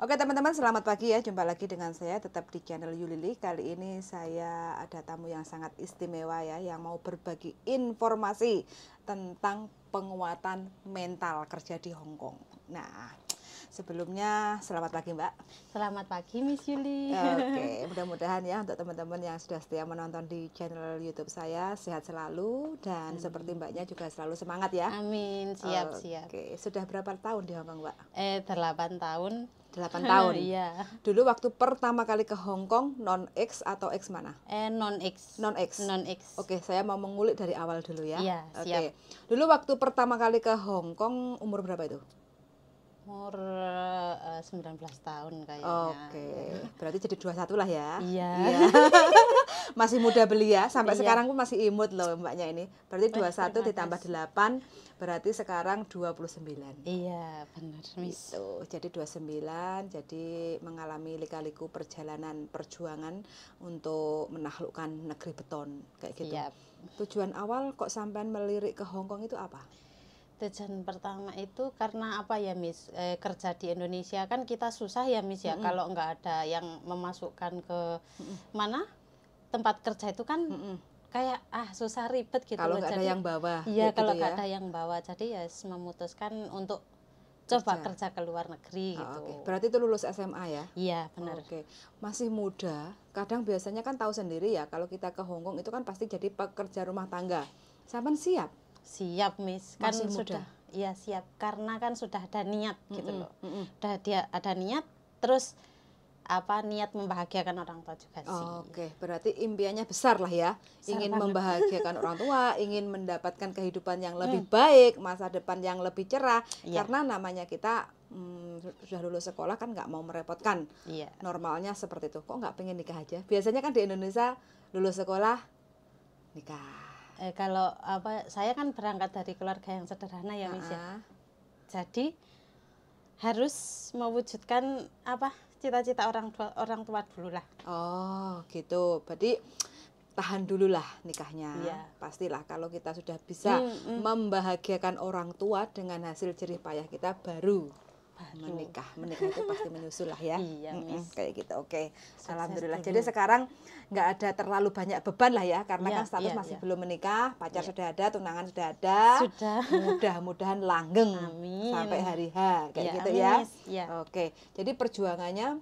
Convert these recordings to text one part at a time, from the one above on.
Oke teman-teman, selamat pagi ya. Jumpa lagi dengan saya tetap di channel Yulili. Kali ini saya ada tamu yang sangat istimewa ya, yang mau berbagi informasi tentang penguatan mental kerja di Hong Kong. Nah, sebelumnya selamat pagi Mbak. Selamat pagi Miss Yuli. Oke, mudah-mudahan ya untuk teman-teman yang sudah setia menonton di channel YouTube saya sehat selalu dan seperti Mbaknya juga selalu semangat ya. Amin, siap-siap. Oke, sudah berapa tahun di Hong Kong Mbak? 8 tahun. 8 tahun. Iya. Dulu waktu pertama kali ke Hong Kong non-X atau X mana? Non-X. Non-X. Non-X. Oke, saya mau mengulik dari awal dulu ya. Iya, siap. Oke. Dulu waktu pertama kali ke Hong Kong umur berapa itu? Umur 19 tahun kayaknya. Oke. Berarti jadi 21 lah ya. Iya. Masih muda belia, sampai Iya. sekarang pun masih imut loh Mbaknya ini. Berarti 21 terima ditambah kasih. 8 berarti sekarang 29. Iya, benar Miss. Gitu. Jadi 29, jadi mengalami lika-liku perjalanan perjuangan untuk menaklukkan negeri beton kayak gitu. Siap. Tujuan awal kok sampean melirik ke Hong Kong itu apa? Tujuan pertama itu karena apa ya Miss, kerja di Indonesia kan kita susah ya Miss ya, kalau nggak ada yang memasukkan ke mana tempat kerja itu kan kayak susah ribet gitu Kalau loh. nggak ada Jadi yang bawa. iya, kayak kalau gitu nggak ya? ada yang bawa, jadi ya memutuskan untuk coba kerja ke luar negeri gitu. Oke. Berarti itu lulus SMA ya? Iya benar. Oke. Masih muda, kadang biasanya kan tahu sendiri ya kalau kita ke Hong Kong itu kan pasti jadi pekerja rumah tangga. Sampean siap? Siap Miss, kan Masih muda? sudah. Iya siap, karena kan sudah ada niat gitu loh. Udah ada niat, terus niat membahagiakan orang tua juga sih. Oke, berarti impiannya besar lah ya. Ingin membahagiakan orang tua, ingin mendapatkan kehidupan yang lebih baik, masa depan yang lebih cerah. Iya. Karena namanya kita sudah lulus sekolah kan nggak mau merepotkan. Iya. Normalnya seperti itu. Kok nggak pengen nikah aja? Biasanya kan di Indonesia lulus sekolah nikah. Kalau saya kan berangkat dari keluarga yang sederhana ya Miss ya. Jadi harus mewujudkan cita-cita orang tua dulu lah. Oh gitu, berarti tahan dulu lah nikahnya. Iya. Pastilah kalau kita sudah bisa membahagiakan orang tua dengan hasil jerih payah kita baru menikah. Menikah itu pasti menyusul lah ya. Iya, Miss. Kayak gitu. Oke, alhamdulillah. Jadi sekarang nggak ada terlalu banyak beban lah ya, karena kan status masih belum menikah, pacar sudah ada, tunangan sudah ada. Sudah. Mudah-mudahan langgeng. Amin. Sampai hari H kayak Ya, gitu amin, ya. Miss. Ya. Oke, jadi perjuangannya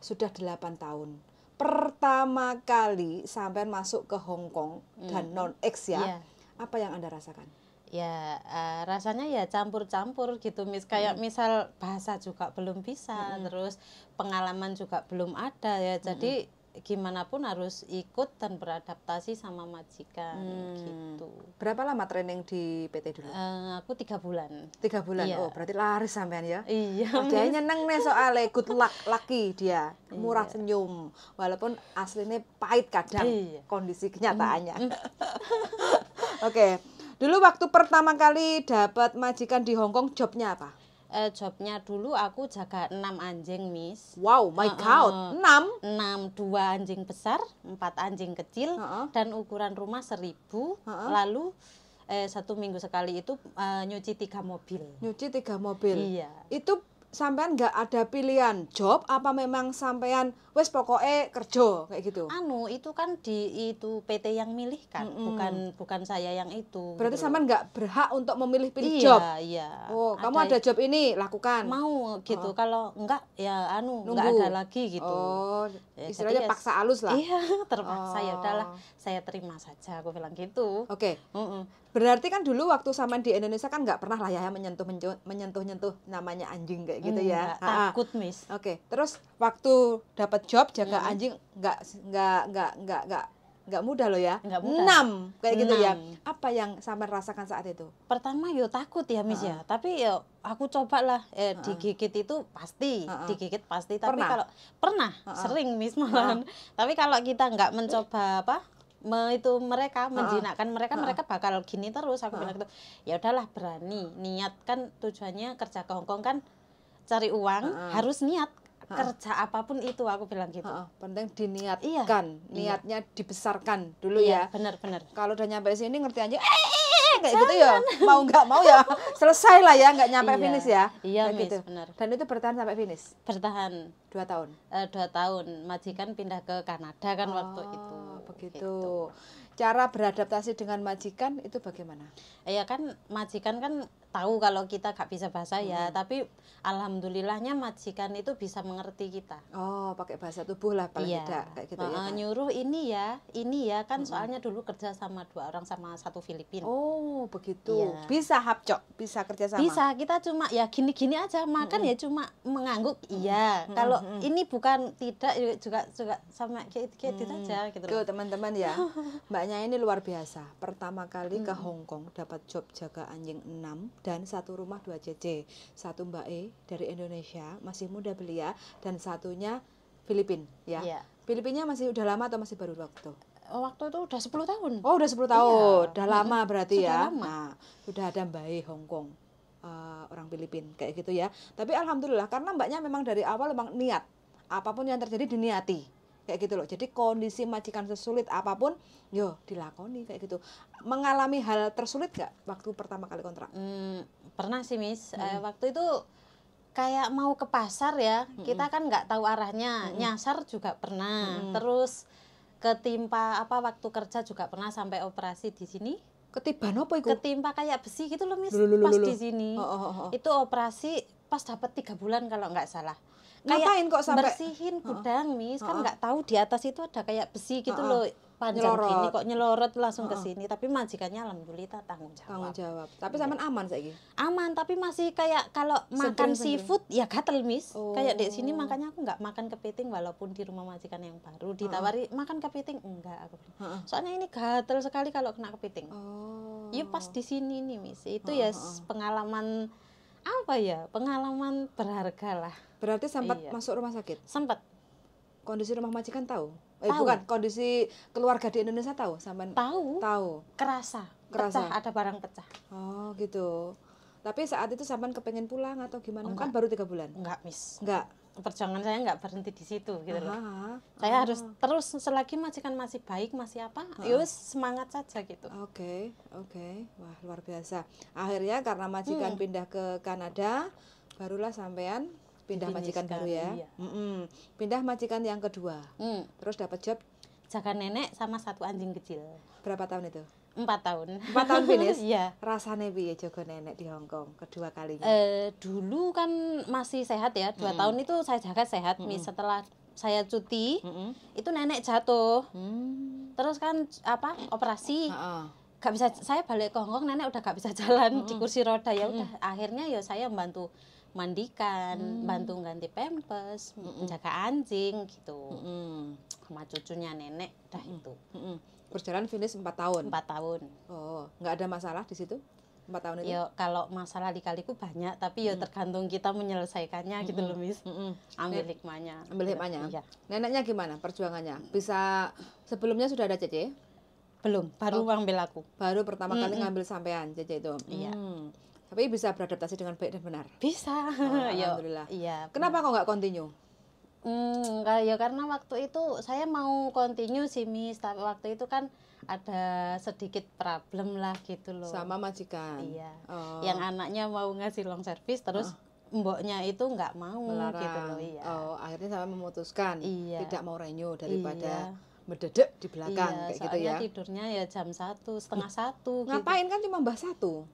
sudah 8 tahun. Pertama kali sampai masuk ke Hong Kong dan non-X ya. Iya. Apa yang Anda rasakan? Ya rasanya ya campur-campur gitu Miss, kayak misal bahasa juga belum bisa, terus pengalaman juga belum ada ya, jadi gimana pun harus ikut dan beradaptasi sama majikan gitu. Berapa lama training di PT dulu? Aku 3 bulan. 3 bulan. Iya. Oh, berarti laris sampean ya. Iya. Oh, dia nyeneng nih soalnya good luck, laki dia, murah senyum, walaupun aslinya pahit kadang kondisi kenyataannya. Oke, dulu waktu pertama kali dapat majikan di Hong Kong, jobnya apa? Jobnya dulu aku jaga 6 anjing Miss. Wow, my God, 6? 6, 2 anjing besar, 4 anjing kecil, dan ukuran rumah 1000. Lalu 1 minggu sekali itu nyuci 3 mobil. Nyuci 3 mobil. Iya. Itu sampean nggak ada pilihan job apa memang sampean wes pokoknya kerja kayak gitu? Itu kan itu PT yang milih kan, bukan saya yang itu. Berarti gitu sampean nggak berhak untuk memilih-pilih iya, job? Iya. Oh, kamu ada job ini, lakukan. Mau gitu, kalau enggak ya Nunggu. enggak ada lagi gitu. Oh, Ya, istilahnya jadi paksa halus lah. Iya, terpaksa ya udahlah, saya terima saja, aku bilang gitu. Oke. Berarti kan dulu waktu sampean di Indonesia kan nggak pernah lah ya menyentuh namanya anjing kayak gitu ya. Takut Miss. Oke. Terus waktu dapat job jaga anjing nggak mudah loh ya. Nggak mudah. 6 kayak gitu ya. 6. Apa yang sampean rasakan saat itu? Pertama yo takut ya Miss ya, tapi yo aku cobalah, digigit itu pasti, digigit pasti. Tapi Pernah? kalau pernah sering Miss malahan. Tapi kalau kita nggak mencoba mereka menjinakkan mereka bakal gini terus. Aku bilang gitu, ya udahlah berani, niat kan tujuannya kerja ke Hong Kong kan cari uang, harus niat kerja apapun itu, aku bilang gitu. Penting diniatkan, niatnya dibesarkan dulu Iya, ya. benar-benar. Kalau udah nyampe sini ngerti aja kayak gitu ya. Mau nggak mau ya selesai lah ya, nggak nyampe Iya. finish ya. Iya, Kayak Miss, gitu. benar. Dan itu bertahan sampai finish Bertahan 2 tahun. 2 tahun. Majikan pindah ke Kanada kan waktu itu. Begitu. Gitu. Cara beradaptasi dengan majikan itu bagaimana? Ya kan majikan kan tahu kalau kita gak bisa bahasa ya, tapi alhamdulillahnya majikan itu bisa mengerti kita. Oh, pakai bahasa tubuh lah paling Iya. tidak kayak gitu ya. Kak? Nyuruh ini ya kan soalnya dulu kerja sama 2 orang sama 1 Filipin. Oh, begitu. Iya. Bisa hapcok, bisa kerjasama. Bisa, kita cuma ya gini-gini aja, makan ya cuma mengangguk. Iya. Kalau ini bukan tidak juga sama kayak gitu aja gitu Tuh loh. teman-teman ya, mbaknya ini luar biasa. Pertama kali ke Hong Kong dapat job jaga anjing 6 dan satu rumah 2 JJ. Satu Mbak E dari Indonesia, masih muda belia, dan satunya Filipin ya. Iya. Filipinnya masih udah lama atau masih baru waktu? Waktu itu udah 10 tahun. Oh, udah 10 tahun. Iya. Udah lama berarti Sudah ya. lama. Nah, sudah ada Mbak E Hong Kong. Orang Filipin kayak gitu ya. Tapi alhamdulillah karena mbaknya memang dari awal memang niat. Apapun yang terjadi diniati. Kayak gitu loh. Jadi kondisi majikan sesulit apapun, yo dilakoni kayak gitu. Mengalami hal tersulit gak waktu pertama kali kontrak? Pernah sih, Miss. Waktu itu kayak mau ke pasar ya, kita kan nggak tahu arahnya, nyasar juga pernah. Terus ketimpa waktu kerja juga pernah, sampai operasi di sini. Ketiban apa itu? Ketimpa kayak besi gitu loh, Miss. Loh. Pas di sini. Oh. Itu operasi pas dapat 3 bulan kalau nggak salah. Ngapain kok sampai bersihin gudang, Miss, kan nggak tahu di atas itu ada kayak besi gitu loh, panjang Nyelorot. gini kok nyelorot langsung ke sini. Tapi majikannya alhamdulillah tanggung tanggung jawab. jawab? Tapi zaman aman saiki. Aman, tapi masih kayak kalau makan Sentring-sentring. seafood ya gatel, Miss. Oh. Kayak di sini makanya aku nggak makan kepiting walaupun di rumah majikan yang baru ditawari makan kepiting, enggak aku bilang. Soalnya ini gatel sekali kalau kena kepiting. Oh. Ya pas di sini nih, Miss. Itu ya pengalaman pengalaman berharga lah. Berarti sempat Iya. masuk rumah sakit. Sempat Kondisi rumah majikan tahu? Tahu. Bukan, kondisi keluarga di Indonesia tahu sampai tahu, tahu. kerasa, Kerasa. pecah, ada barang pecah. Oh, gitu. Tapi saat itu sampean kepengen pulang atau gimana? Enggak. Kan baru 3 bulan. Enggak, Miss. Enggak. Perjuangan saya enggak berhenti di situ gitu loh. Aha. Saya harus terus selagi majikan masih baik, masih apa, yus semangat saja gitu. Oke. Wah, luar biasa. Akhirnya karena majikan pindah ke Kanada, barulah sampean pindah majikan baru ya. Iya. Pindah majikan yang kedua. Terus dapat job Jaga nenek sama 1 anjing kecil. berapa tahun itu? 4 tahun. 4 tahun finish? Iya. Rasane piye jaga nenek di Hong Kong kedua kalinya? Dulu kan masih sehat ya, 2 tahun itu saya jaga sehat. Miss, setelah saya cuti, itu nenek jatuh. Terus kan operasi. Heeh. Gak bisa, saya balik ke Hong Kong, nenek udah gak bisa jalan di kursi roda. Ya udah, akhirnya ya saya bantu mandikan, bantu ganti pampers, jaga anjing gitu. Sama cucunya nenek, dah itu. Berjalan finish 4 tahun. 4 tahun. Oh, nggak ada masalah di situ? 4 tahun itu? Ya kalau masalah lika-liku banyak, tapi ya tergantung kita menyelesaikannya gitu loh, Miss. Ambil hikmahnya. Ambil hikmahnya. Iya. Neneknya gimana perjuangannya? Bisa sebelumnya sudah ada Cece? Belum, baru ngambil aku. Baru pertama kali ngambil sampean Cece itu. Iya. Tapi bisa beradaptasi dengan baik dan benar. Bisa. Ya, Alhamdulillah. iya. Kenapa kok nggak continue? Ya karena waktu itu saya mau continue sih, Miss, tapi waktu itu kan ada sedikit problem lah gitu loh. Sama majikan. Iya. Oh, Yang anaknya mau ngasih long service, terus mboknya itu nggak mau melarang. gitu loh. Iya. Oh, akhirnya sampai memutuskan Iya. tidak mau renew daripada Iya. mendedek di belakang Iya, kayak gitu soalnya ya. tidurnya ya jam 1, setengah 1 gitu. Ngapain kan cuma mbah satu?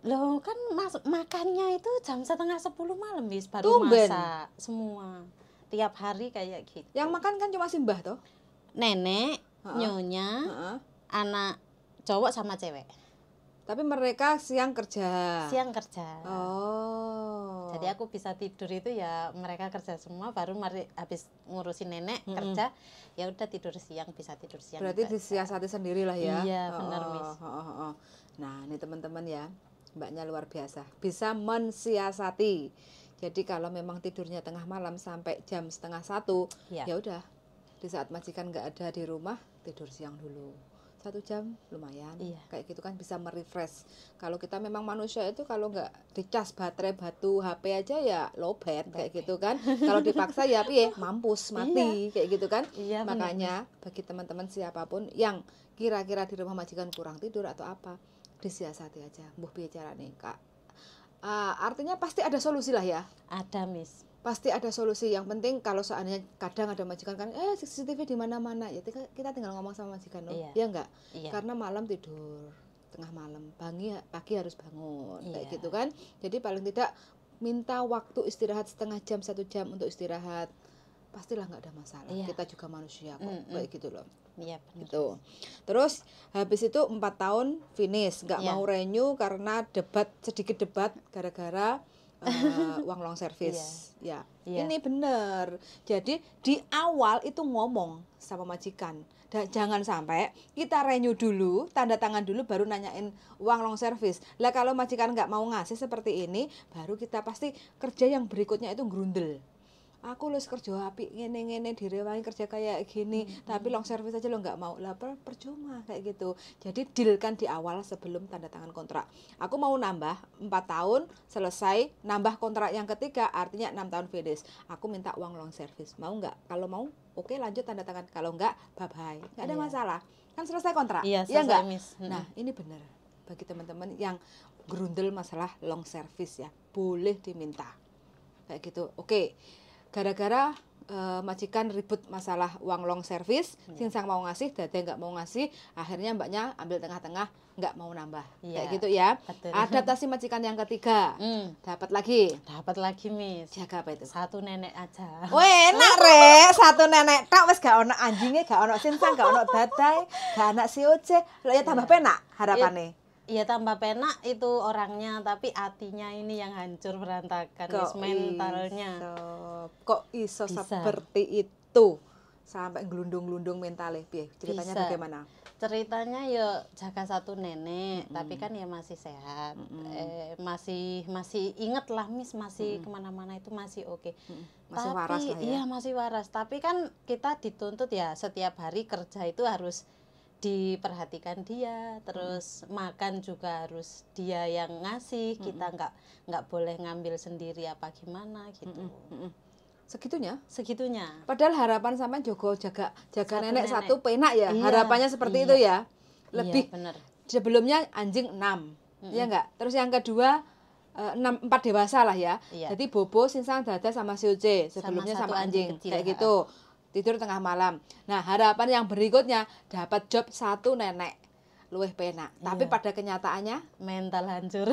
Loh kan makannya itu jam setengah 10 malam, Bis, baru Tumben. masak semua. Tiap hari kayak gitu. Yang makan kan cuma si mbah toh? Nenek, nyonya, Heeh. anak cowok sama cewek. Tapi mereka siang kerja. Siang kerja. Oh. Jadi aku bisa tidur itu ya mereka kerja semua, baru habis ngurusin nenek kerja, ya udah tidur siang, bisa tidur siang. Berarti juga. disiasati sendiri lah ya. Iya, benar, Miss. Nah, ini teman-teman ya, mbaknya luar biasa. Bisa mensiasati. Jadi kalau memang tidurnya tengah malam sampai jam setengah 1, Iya. ya udah. Di saat majikan nggak ada di rumah, tidur siang dulu. 1 jam lumayan. Iya. Kayak gitu kan bisa merefresh. Kalau kita memang manusia itu kalau nggak dicas baterai, batu, HP aja ya lowbat kayak gitu kan. Kalau dipaksa ya piye? Mampus, mati kayak gitu kan. Iya, benar. Makanya bagi teman-teman siapapun yang kira-kira di rumah majikan kurang tidur atau apa, disiasati aja. Mbuh piye carane, Kak? Artinya pasti ada solusi lah ya. Ada, Miss. Pasti ada solusi. Yang penting kalau seandainya kadang ada majikan kan CCTV di mana-mana ya kita tinggal ngomong sama majikan loh. Iya. Ya enggak? Iya. Karena malam tidur tengah malam, pagi harus bangun kayak Iya. gitu kan. Jadi paling tidak minta waktu istirahat setengah jam 1 jam untuk istirahat. Pastilah nggak ada masalah. Iya. Kita juga manusia kok kayak gitu loh. Iya, benar. Gitu. Terus habis itu 4 tahun finish, nggak Iya. mau renew karena sedikit debat gara-gara uang long service. Ya. Iya. Ini bener. Jadi di awal itu ngomong sama majikan. Dan jangan sampai kita renew dulu, tanda tangan dulu baru nanyain uang long service. Lah kalau majikan nggak mau ngasih seperti ini, baru kita pasti kerja yang berikutnya itu grundel. Aku lulus kerja apik ngene-ngene direwangi kerja kayak gini, tapi long service aja lo nggak mau. Lah percuma kayak gitu. Jadi dealkan di awal sebelum tanda tangan kontrak. Aku mau nambah 4 tahun selesai, nambah kontrak yang ketiga artinya 6 tahun finish. Aku minta uang long service. Mau nggak? Kalau mau, oke lanjut tanda tangan. Kalau nggak, bye-bye. Nggak ada Iya. masalah. Kan selesai kontrak. Iya, Iya selesai, nggak? Miss. Nah, ini benar bagi teman-teman yang grundel masalah long service ya. Boleh diminta. Kayak gitu. Oke. Gara-gara majikan ribut masalah uang long service, singsang mau ngasih, dade nggak mau ngasih, akhirnya mbaknya ambil tengah-tengah, nggak mau nambah. Iya, Kayak gitu ya. betul. Adaptasi majikan yang ketiga, dapat lagi. Dapat lagi, Miss. Jaga apa itu? Satu nenek aja. Wah enak rek, satu nenek tak wis gak ono anjingnya, gak ono sinsang, gak ono dadai, gak anak si Oce, lo ya tambah penak harapannya. Iya, tambah penak itu orangnya, tapi hatinya ini yang hancur berantakan, Miss, mentalnya. Kok iso Bisa. seperti itu sampai gelundung-gelundung mentalnya, piye? Ceritanya Bisa. bagaimana? Ceritanya ya jaga satu nenek, tapi kan ya masih sehat, masih inget lah, Miss, masih kemana-mana itu masih oke. Masih Tapi waras lah ya. iya masih waras. Tapi kan kita dituntut ya setiap hari kerja itu harus diperhatikan dia, terus makan juga harus dia yang ngasih, kita nggak boleh ngambil sendiri apa gimana gitu. Segitunya? Segitunya. Padahal harapan sampean jaga Satu nenek nenek. satu penak ya. Iya, Harapannya seperti iya. itu ya. Lebih Iya, bener. sebelumnya anjing 6. Iya enggak? Terus yang kedua 4 dewasa lah ya. Iya. Jadi Bobo, Sinsang, Dada sama si Uce. Sebelumnya satu sama anjing anjing kecil, kayak ha. gitu. Tidur tengah malam. Nah, harapan yang berikutnya dapat job satu nenek. Luwih penak. Tapi Iya. pada kenyataannya Mental hancur.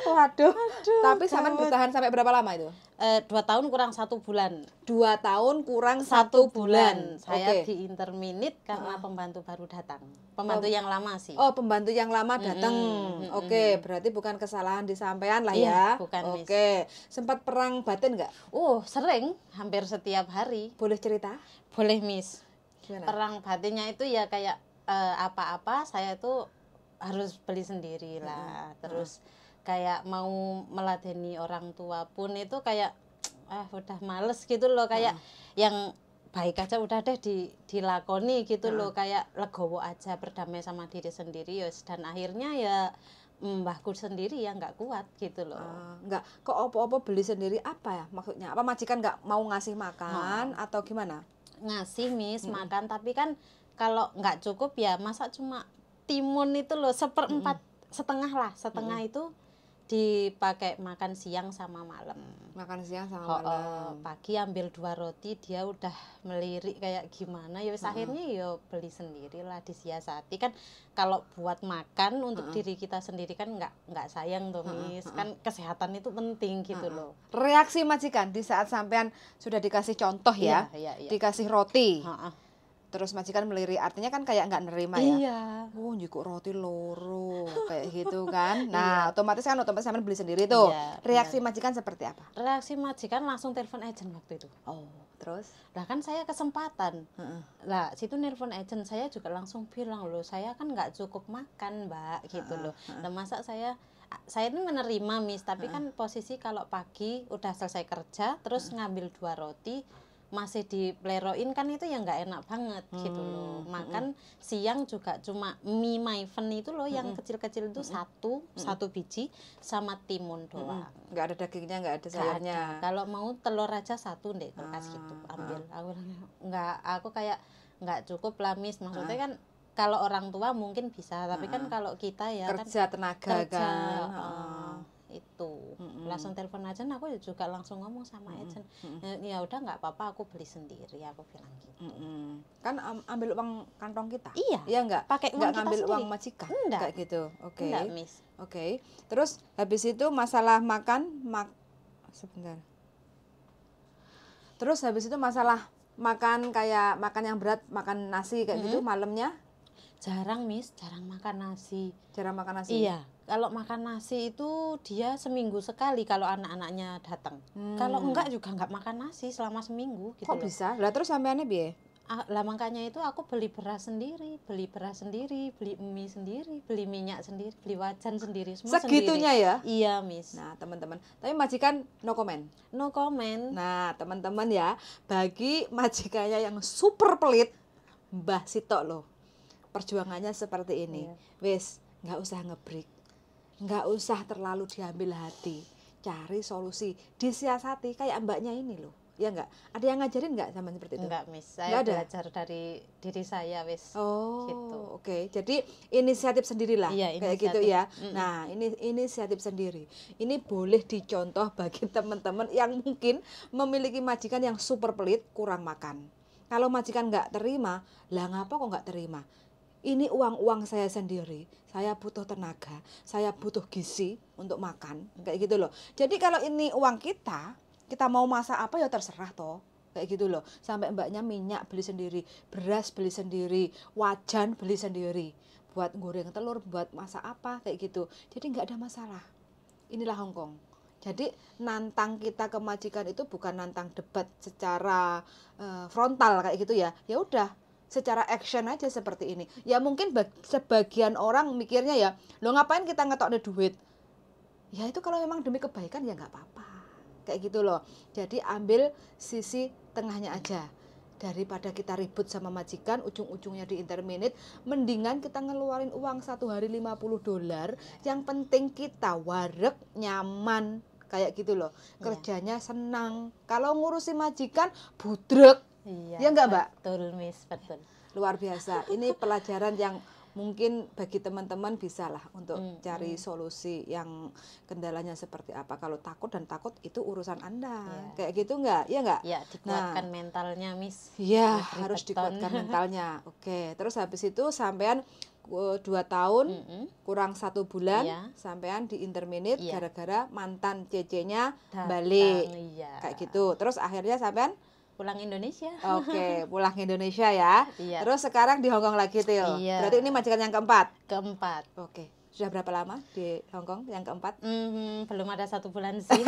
waduh. Tapi sampean bertahan sampai berapa lama itu? 2 tahun kurang 1 bulan. 2 tahun kurang 1 1 bulan. Saya Oke. di interminit karena pembantu baru datang. Pembantu yang lama sih. Oh, pembantu yang lama datang. Oke, berarti bukan kesalahan di sampean lah ya. Iya, bukan, Miss. Oke. Sempat perang batin nggak? Oh, sering, hampir setiap hari. Boleh cerita? Boleh, Miss. Gimana? Perang batinnya itu ya kayak apa-apa saya tuh harus beli sendiri lah. Terus kayak mau meladeni orang tua pun itu kayak udah males gitu loh, kayak yang baik aja udah deh dilakoni gitu loh, kayak legowo aja, berdamai sama diri sendiri yos. Dan akhirnya ya mbahku sendiri ya nggak kuat gitu loh. Nggak, kok opo-opo beli sendiri apa ya maksudnya? Apa majikan nggak mau ngasih makan atau gimana? Ngasih, Miss, makan, tapi kan kalau nggak cukup ya masa cuma timun itu loh, 1/4 setengah lah, setengah itu dipakai makan siang sama malam. Makan siang sama malam. Pagi ambil 2 roti, dia udah melirik kayak gimana ya wis akhirnya ya beli sendiri lah, disiasati. Kan kalau buat makan untuk diri kita sendiri kan nggak sayang tuh, Miss. Kan kesehatan itu penting gitu loh. Reaksi majikan di saat sampean sudah dikasih contoh ya, Iya. dikasih roti, Heeh. terus majikan melirik, artinya kan kayak nggak nerima ya. Iya. Oh, njukuk roti loro kayak gitu kan. Nah, otomatis sampean beli sendiri tuh. Iya, Reaksi majikan seperti apa? Reaksi majikan langsung telepon agent waktu itu. Oh, terus? Lah kan saya kesempatan. Lah situ nelpon agent, saya juga langsung bilang loh, saya kan nggak cukup makan, Mbak, gitu loh. Nah, masa saya ini menerima, Miss, tapi kan posisi kalau pagi udah selesai kerja terus ngambil 2 roti masih dipleroin kan itu ya nggak enak banget gitu loh. Makan siang juga cuma mie maifen itu loh yang kecil-kecil itu satu biji sama timun doang. Nggak ada dagingnya, nggak ada Nggak sayurnya. ada. Kalau mau telur aja 1 deh kulkas gitu, ambil. Aku kayak nggak cukup lah, Miss. Maksudnya kan kalau orang tua mungkin bisa, tapi kan kalau kita ya kerja kan tenaga kerja kan. itu langsung telepon aja, aku juga langsung ngomong sama agent, ya udah nggak apa-apa, aku beli sendiri, aku bilang gitu. Kan ambil uang kantong kita. Iya. Iya nggak? Pakai uang Nggak kita ngambil sendiri. uang majikan. Enggak. Kayak gitu. Oke. Enggak, Miss. Oke. Terus habis itu masalah makan, sebentar. Terus habis itu masalah makan, kayak makan yang berat, makan nasi kayak gitu malamnya. Jarang, Miss, jarang makan nasi. Jarang makan nasi. Iya, kalau makan nasi itu dia seminggu sekali kalau anak-anaknya datang. Kalau enggak juga enggak makan nasi selama seminggu gitu. Kok loh. bisa? Lah terus sampeannya piye? Lah makanya itu aku beli beras sendiri, beli mie sendiri, beli minyak sendiri, beli wajan sendiri, semua Segitunya sendiri. ya? Iya, Miss. Nah, teman-teman. Tapi majikan no comment. No comment. Nah, teman-teman ya, bagi majikannya yang super pelit, Mbah Sito loh. Perjuangannya seperti ini. Wis, nggak usah ngebreak. Nggak usah terlalu diambil hati. Cari solusi, disiasati kayak mbaknya ini loh. Ya enggak? Ada yang ngajarin enggak sama seperti itu? Enggak, Miss. Saya belajar dari diri saya, wis. Oh, gitu. Oke. Jadi inisiatif sendirilah. Iya, kayak gitu ya. Nah, ini inisiatif sendiri. Ini boleh dicontoh bagi teman-teman yang mungkin memiliki majikan yang super pelit, kurang makan. Kalau majikan nggak terima, lah ngapa kok nggak terima? Ini uang saya sendiri, saya butuh tenaga, saya butuh gizi untuk makan, kayak gitu loh. Jadi kalau ini uang kita mau masak apa ya terserah toh, kayak gitu loh. Sampai mbaknya minyak beli sendiri, beras beli sendiri, wajan beli sendiri, buat goreng telur, buat masak apa, kayak gitu. Jadi nggak ada masalah. Inilah Hongkong. Jadi nantang kita ke majikan itu bukan nantang debat secara frontal kayak gitu ya. Ya udah, secara action aja seperti ini. Ya mungkin sebagian orang mikirnya ya, lo ngapain kita ngetoknya duit? Ya itu kalau memang demi kebaikan ya nggak apa-apa. Kayak gitu loh. Jadi ambil sisi tengahnya aja. Daripada kita ribut sama majikan, ujung-ujungnya di interminate, mendingan kita ngeluarin uang satu hari $50. Yang penting kita wareg, nyaman, kayak gitu loh. Kerjanya senang. Kalau ngurusi majikan, budrek. Iya, ya enggak, Mbak? Betul, Miss, betul. Luar biasa. Ini pelajaran yang mungkin bagi teman-teman bisa lah untuk cari solusi yang kendalanya seperti apa. Kalau takut itu urusan Anda. Kayak gitu enggak? Iya enggak? Ya, dikuatkan mentalnya, Miss. Iya, harus dikuatkan mentalnya. Oke, terus habis itu sampean 2 tahun kurang 1 bulan sampean di interminate gara-gara mantan CC-nya balik. Kayak gitu. Terus akhirnya sampean pulang Indonesia. Oke, pulang Indonesia ya. Terus sekarang di Hongkong lagi tuh. Berarti ini majikan yang keempat. Oke. Sudah berapa lama di Hongkong yang keempat? Belum ada 1 bulan sih.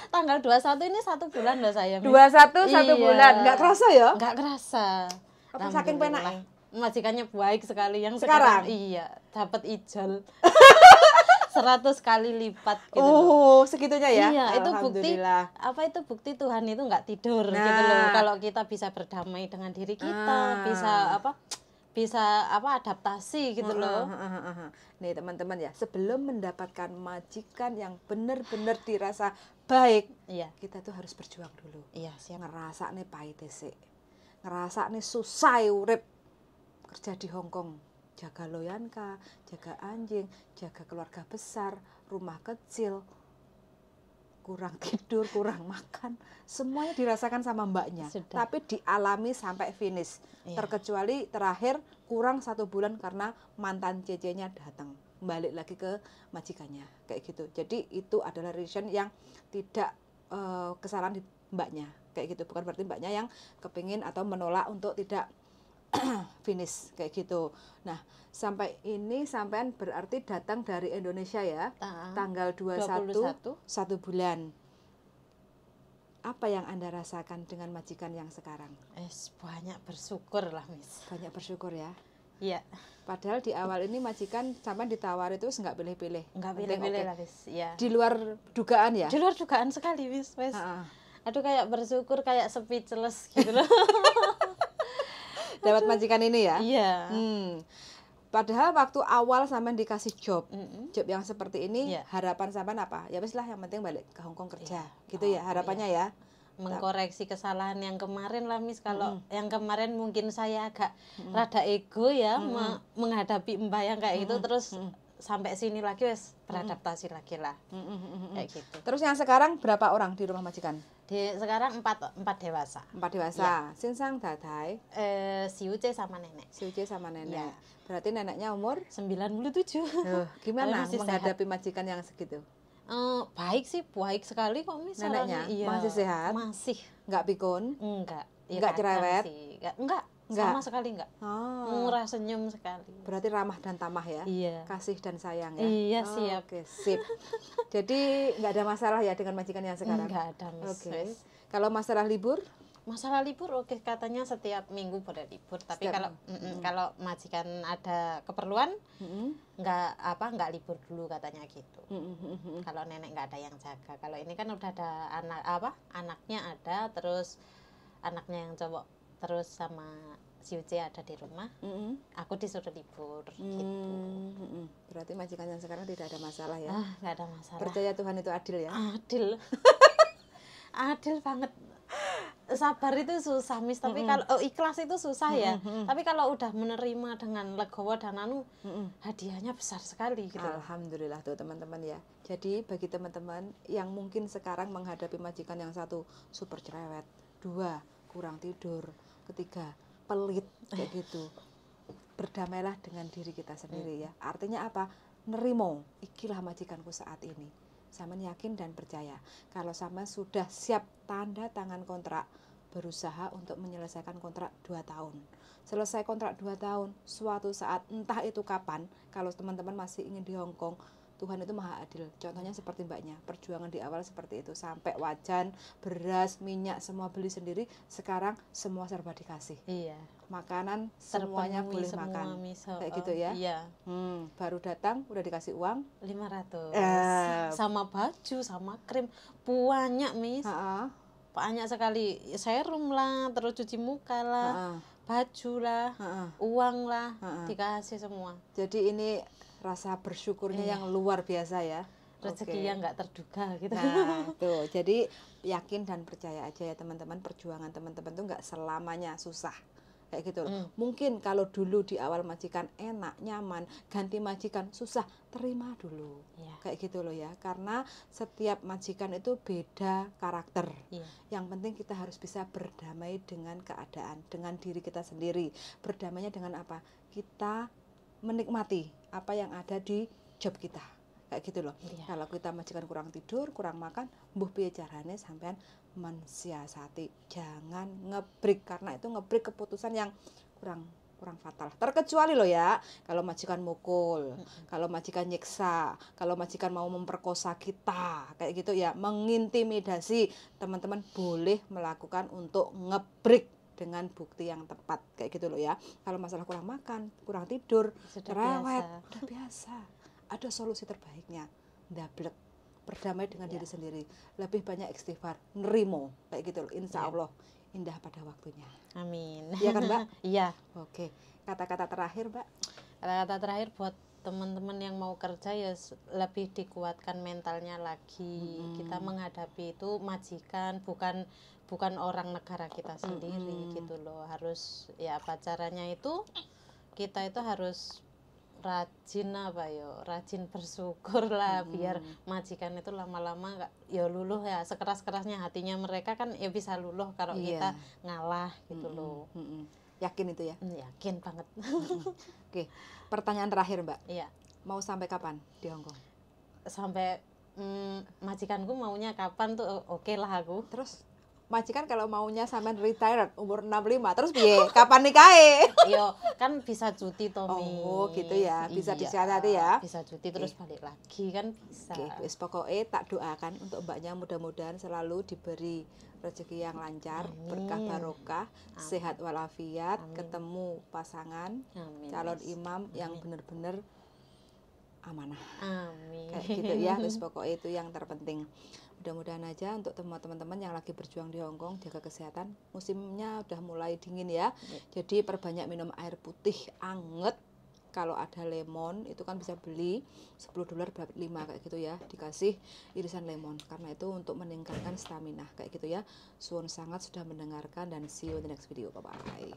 Tanggal 21 ini 1 bulan loh saya. 21 1 bulan. Enggak kerasa ya? Enggak kerasa. Apa saking penaknya? Majikannya baik sekali yang sekarang. Iya, dapat ijol. 100 kali lipat gitu. Oh, segitunya ya. Iya, itu bukti itu bukti Tuhan itu nggak tidur gitu loh. Kalau kita bisa berdamai dengan diri kita, bisa adaptasi gitu loh. Nih teman-teman ya, sebelum mendapatkan majikan yang benar-benar dirasa baik, kita tuh harus berjuang dulu. Iya, siap. Ngerasa nih pahit sih. Ngerasa nih susah urip kerja di Hongkong. Jaga loyanka, jaga anjing, jaga keluarga besar, rumah kecil, kurang tidur, kurang makan, semuanya dirasakan sama mbaknya. Tapi dialami sampai finish. Terkecuali terakhir kurang 1 bulan karena mantan CC-nya datang, balik lagi ke majikannya, kayak gitu. Jadi itu adalah reason yang tidak kesalahan di mbaknya, kayak gitu. Bukan berarti mbaknya yang kepingin atau menolak untuk tidak finish kayak gitu. Nah, sampai ini sampean berarti datang dari Indonesia ya. Tanggal 21 1 bulan. Apa yang Anda rasakan dengan majikan yang sekarang? Banyak bersyukur lah, Miss. Banyak bersyukur ya. Iya. Padahal di awal ini majikan sampean ditawar itu nggak pilih-pilih. Nggak pilih-pilih lah, Miss. Iya. Di luar dugaan ya? Di luar dugaan sekali, Miss. Aduh, kayak bersyukur, kayak speechless gitu loh. Dapat majikan ini ya? Iya. Padahal waktu awal sampean dikasih job yang seperti ini, harapan sampean apa? Ya wis lah, yang penting balik ke Hongkong kerja, gitu ya harapannya ya. mengkoreksi kesalahan yang kemarin lah Miss. Kalau yang kemarin mungkin saya agak rada ego ya menghadapi Mbak yang kayak gitu, terus sampai sini lagi wes beradaptasi lagi lah kayak gitu. Terus yang sekarang berapa orang di rumah majikan? Sekarang empat dewasa. 4 dewasa. Ya. Sinsang dadai, Si Uce sama nenek. si Uci sama nenek. Ya. Berarti neneknya umur 97. gimana masih menghadapi majikan yang segitu? Baik sih, baik sekali kok Miss. Neneknya Iya, masih sehat? Masih. Nggak pikun? Enggak. Ya, Nggak kadang cerewet? sih. Enggak. Nggak? Sama sekali enggak. Oh. Murah senyum sekali. Berarti ramah dan tamah ya? Iya. Kasih dan sayang ya? Iya, Oh, siap. Oke, sip. Jadi nggak ada masalah ya dengan majikan yang sekarang? Enggak ada Miss. Oke. Kalau masalah libur? Masalah libur oke, katanya setiap minggu boleh libur, tapi Setiap kalau majikan ada keperluan nggak libur dulu katanya gitu. Kalau nenek nggak ada yang jaga. Kalau ini kan udah ada anaknya ada, terus anaknya yang cowok terus sama si Uce ada di rumah. Aku disuruh libur gitu. Berarti majikan yang sekarang tidak ada masalah ya? Nggak ada masalah. Percaya Tuhan itu adil ya? Adil. Adil banget. Sabar itu susah Miss, tapi kalau ikhlas itu susah ya. Tapi kalau udah menerima dengan legowo dan hadiahnya besar sekali gitu. Alhamdulillah tuh teman-teman ya. Jadi bagi teman-teman yang mungkin sekarang menghadapi majikan yang satu super cerewet, 2 kurang tidur, 3 pelit kayak gitu, berdamailah dengan diri kita sendiri ya. Artinya apa? Nerimo, ikilah majikanku saat ini. Sama yakin dan percaya kalau sama sudah siap tanda tangan kontrak, berusaha untuk menyelesaikan kontrak 2 tahun. Selesai kontrak 2 tahun, suatu saat entah itu kapan, kalau teman-teman masih ingin di Hong Kong, Tuhan itu maha adil. Contohnya seperti mbaknya, perjuangan di awal seperti itu, sampai wajan, beras, minyak semua beli sendiri, sekarang semua serba dikasih. Iya. Makanan semuanya boleh semua, makan. Miss. Kayak gitu ya. Iya. Baru datang udah dikasih uang 500. Eh. Sama baju, sama krim, banyak Miss. Banyak sekali. Serum lah, terus cuci muka lah, baju lah, uang lah, dikasih semua. Jadi ini rasa bersyukurnya yang luar biasa ya. Rezeki yang nggak terduga gitu. Nah, tuh. Jadi yakin dan percaya aja ya teman-teman, perjuangan teman-teman tuh nggak selamanya susah. Kayak gitu loh. Mungkin kalau dulu di awal majikan enak, nyaman, ganti majikan susah, terima dulu. Kayak gitu loh ya. Karena setiap majikan itu beda karakter. Yang penting kita harus bisa berdamai dengan keadaan, dengan diri kita sendiri. Berdamainya dengan apa? Kita menikmati apa yang ada di job kita. Kayak gitu loh. Kalau kita majikan kurang tidur, kurang makan, mbuh piye carane sampean mensiasati, jangan ngebreak, karena itu ngebreak keputusan yang kurang fatal. Terkecuali loh ya, kalau majikan mukul, kalau majikan nyiksa, kalau majikan mau memperkosa kita, kayak gitu ya, mengintimidasi, teman-teman boleh melakukan untuk ngebreak dengan bukti yang tepat, kayak gitu loh ya. Kalau masalah kurang makan, kurang tidur, cerewet, udah biasa. Ada solusi terbaiknya, ndablek, berdamai dengan diri sendiri, lebih banyak istighfar, nerimo, kayak gitu loh. Insya Allah indah pada waktunya. Amin. Iya kan Mbak? Iya. Oke, kata-kata terakhir Mbak. Kata-kata terakhir buat teman-teman yang mau kerja ya lebih dikuatkan mentalnya lagi. Kita menghadapi itu majikan, bukan orang negara kita sendiri gitu loh. Harus ya apa caranya itu, kita itu harus rajin bersyukur lah, biar majikan itu lama-lama nggak ya luluh ya, sekeras-kerasnya hatinya mereka kan ya bisa luluh kalau kita ngalah gitu loh. Yakin itu ya? Yakin banget. Oke, pertanyaan terakhir Mbak. Iya. Mau sampai kapan di Hong Kong? Sampai majikanku maunya kapan tuh oke lah aku. Terus majikan kalau maunya sampean retired umur 65 terus piye? Kapan nikahe? Yo, kan bisa cuti Tommy. Oh, gitu ya. Bisa disiasati ya. Bisa cuti terus balik lagi kan bisa. Wis pokoknya tak doakan untuk mbaknya mudah-mudahan selalu diberi rezeki yang lancar, berkah barokah, sehat walafiat, ketemu pasangan, calon imam yang benar-benar amanah. Amin. Kayak gitu ya. Wis pokoknya itu yang terpenting. Mudah-mudahan aja untuk teman-teman yang lagi berjuang di Hong Kong, jaga kesehatan. Musimnya udah mulai dingin ya. Jadi perbanyak minum air putih anget, kalau ada lemon itu kan bisa beli $10 dapat 5 kayak gitu ya, dikasih irisan lemon karena itu untuk meningkatkan stamina kayak gitu ya. Suwun sangat sudah mendengarkan dan see you in the next video. Bye bye.